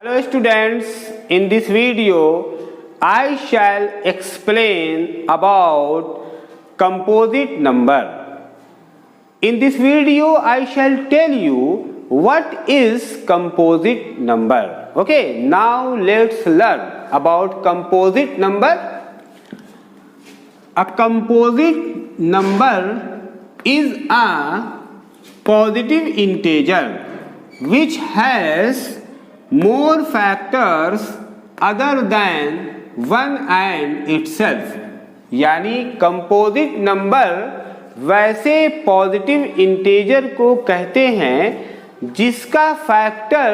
Hello students, in this video I shall explain about composite number. In this video I shall tell you what is composite number. Okay, now let's learn about composite number. A composite number is a positive integer which has more factors other than one and itself. यानी composite number वैसे positive integer को कहते हैं जिसका factor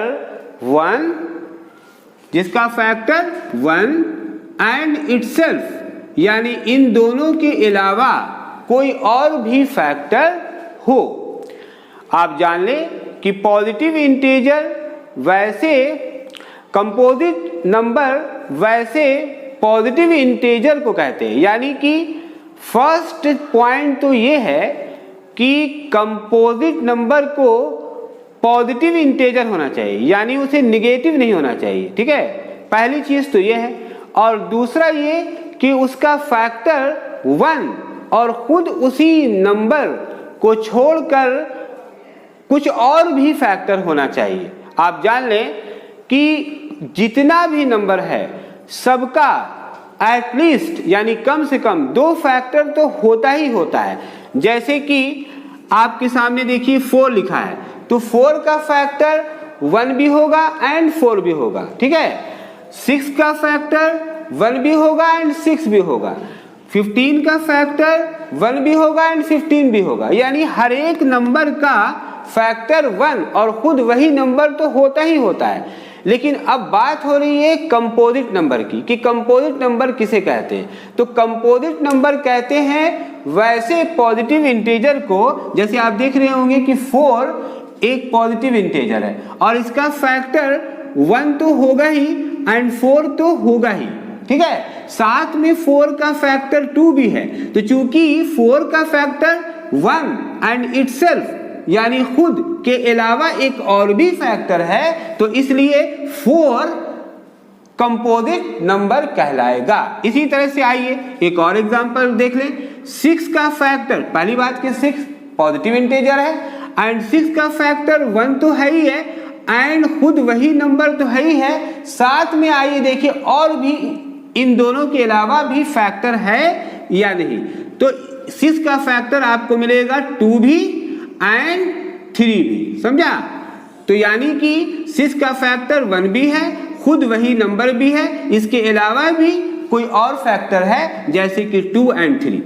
one and itself, यानी इन दोनों के अलावा कोई और भी फैक्टर हो। आप जान लें कि पॉजिटिव इंटीजर वैसे कंपोजिट नंबर वैसे पॉजिटिव इंटीजर को कहते हैं। यानी कि फर्स्ट पॉइंट तो ये है कि कंपोजिट नंबर को पॉजिटिव इंटीजर होना चाहिए, यानी उसे निगेटिव नहीं होना चाहिए। ठीक है, पहली चीज तो ये है। और दूसरा ये कि उसका फैक्टर वन और खुद उसी नंबर को छोड़कर कुछ और भी फैक्टर होना चाहिए। आप जान लें कि जितना भी नंबर है सबका एटलीस्ट यानी कम से कम दो फैक्टर तो होता ही होता है। जैसे कि आपके सामने देखिए 4 लिखा है, तो 4 का फैक्टर 1 भी होगा एंड 4 भी होगा। ठीक है, 6 का फैक्टर 1 भी होगा एंड 6 भी होगा। 15 का फैक्टर 1 भी होगा एंड 15 भी होगा। यानी हर एक नंबर का फैक्टर 1 और खुद वही नंबर तो होता ही होता है। लेकिन अब बात हो रही है कंपोजिट नंबर की कि कंपोजिट नंबर किसे कहते हैं। तो कंपोजिट नंबर कहते हैं वैसे पॉजिटिव इंटीजर को, जैसे आप देख रहे होंगे कि 4 एक पॉजिटिव इंटीजर है और इसका फैक्टर 1 तो होगा ही एंड 4 तो होगा ही। ठीक है, साथ में 4 का फैक्टर 2 भी है। तो चूंकि 4 का फैक्टर 1 एंड इटसेल्फ यानी खुद के अलावा एक और भी फैक्टर है, तो इसलिए 4 कंपोजिट नंबर कहलाएगा। इसी तरह से आइए एक और एग्जांपल देख लें। 6 का फैक्टर, पहली बात कि 6 पॉजिटिव इंटीजर है एंड 6 का फैक्टर 1 तो है ही है एंड खुद वही नंबर तो है ही है। साथ में आइए देखिए और भी इन दोनों के अलावा भी फैक्टर है या नहीं। तो 6 का फैक्टर आपको मिलेगा 2 भी एंड 3 भी, समझा। तो यानी कि 6 का फैक्टर 1 भी है, खुद वही नंबर भी है, इसके अलावा भी कोई और फैक्टर है जैसे कि 2 एंड 3।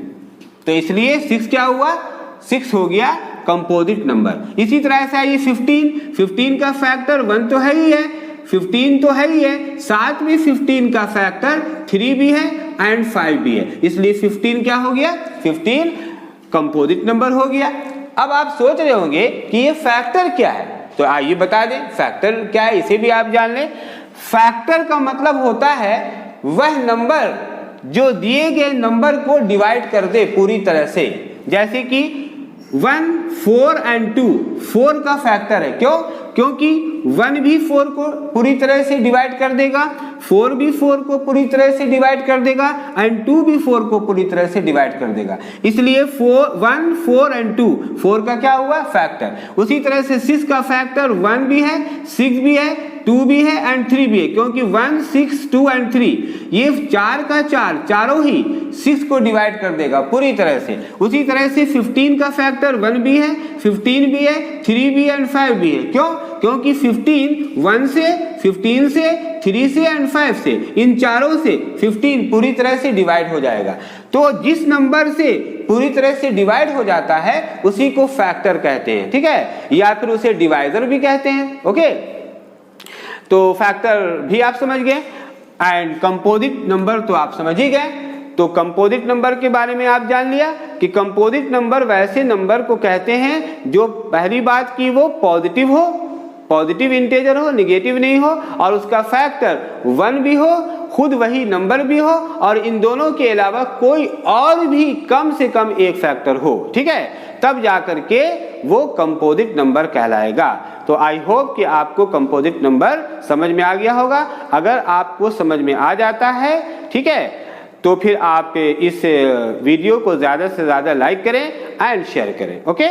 तो इसलिए 6 क्या हुआ, 6 हो गया कंपोजिट नंबर। इसी तरह से आइए 15 का फैक्टर 1 तो है ही है, 15 तो है ही है, साथ में 15 का फैक्टर 3 भी है एंड 5 भी है। इसलिए 15 क्या हो गया, 15 कंपोजिट नंबर हो गया। अब आप सोच रहे होंगे कि ये फैक्टर क्या है, तो आइए बता दें फैक्टर क्या है, इसे भी आप जान लें। फैक्टर का मतलब होता है वह नंबर जो दिए गए नंबर को डिवाइड कर दे पूरी तरह से। जैसे कि 1, 4 एंड 2 4 का फैक्टर है। क्यों? क्योंकि 1 भी 4 को पूरी तरह से डिवाइड कर देगा, 4 भी 4 को पूरी तरह से डिवाइड कर देगा एंड 2 भी 4 को पूरी तरह से डिवाइड कर देगा। इसलिए 1, 4 एंड 2 4 का क्या हुआ, फैक्टर। उसी तरह से 6 का फैक्टर 1 भी है, 6 भी है, 2 भी है एंड 3 भी है। क्योंकि 1, 6, 2 एंड 3 ये 4 का 4 चारों ही 6 को डिवाइड कर देगा पूरी तरह से। उसी तरह से 15 का फैक्टर 1 भी है, 15 भी है, 3 भी है एंड 5 भी है। क्यों? क्योंकि 15 1 से, 15 से, 3 से एंड 5 से, इन चारों से 15 पूरी तरह से डिवाइड हो जाएगा। तो जिस नंबर से पूरी तरह से डिवाइड हो जाता है उसी को फैक्टर कहते हैं। ठीक है, या फिर उसे डिवाइजर भी कहते हैं। ओके, तो फैक्टर भी आप समझ गए एंड कंपोजिट नंबर तो आप समझ ही गए। तो कंपोजिट नंबर के बारे में आप जान लिया कि कंपोजिट नंबर वैसे नंबर को कहते हैं जो पहली बात की वो पॉजिटिव हो, पॉजिटिव इंटीजर हो, निगेटिव नहीं हो और उसका फैक्टर 1 भी हो, खुद वही नंबर भी हो और इन दोनों के अलावा कोई और भी कम से कम एक फैक्टर हो, ठीक है, तब जाकर के वो कंपोजिट नंबर कहलाएगा। तो आई होप कि आपको कंपोजिट नंबर समझ में आ गया होगा। अगर आपको समझ में आ जाता है, ठीक है, तो फिर आप इस वीडियो को ज़्यादा से ज़्यादा लाइक करें एंड शेयर करें। ओके।